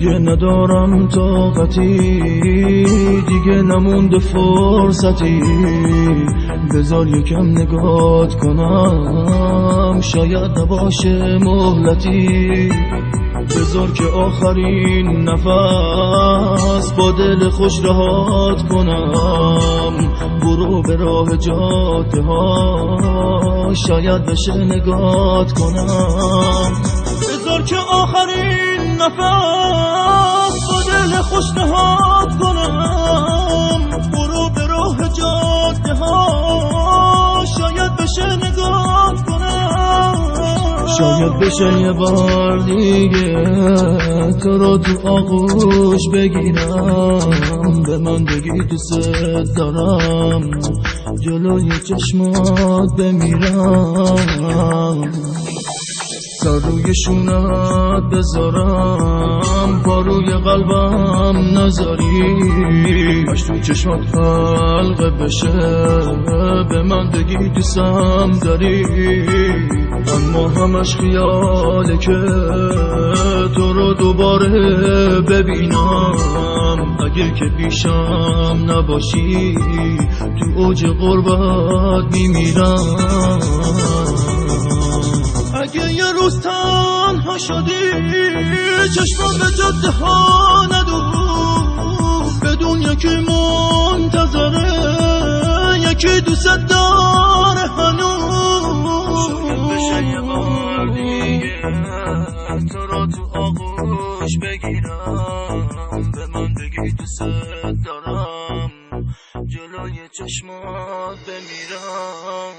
دیگه ندارم طاقتی، دیگه نمونده فرصتی، بذار یکم نگات کنم، شاید نباشه مهلتی، بذار که آخرین نفس با دل خوش رهات کنم، برو به راه جاده ها، شاید بشه نگات کنم، بذار که آخرین نفس با دل خوش رهات کنم، برو به راه جاده ها، شاید بشه نگات کنم، شاید بشه یه بار دیگه تو رو تو آغوش بگیرم، به من بگی دوست دارم، جلوی چشمات بمیرم، سر روی شونت بذارم، پا روی قلبم نذاری، باش تو چشمات حلقه بشه، به من بگی دوستم داری، اما همش خیاله که تو رو دوباره ببینم، اگه که پیشم نباشی تو اوج غربت میمیرم، اگه یه روز تنها شدی چشمم به جاده ها ندور، بدون یکی منتظره، یکی دوست داره هنوز، شاید بشه یه بار دیگه تو رو تو آغوش بگیرم، به من بگی دوست دارم، جلوی چشمات بمیرم.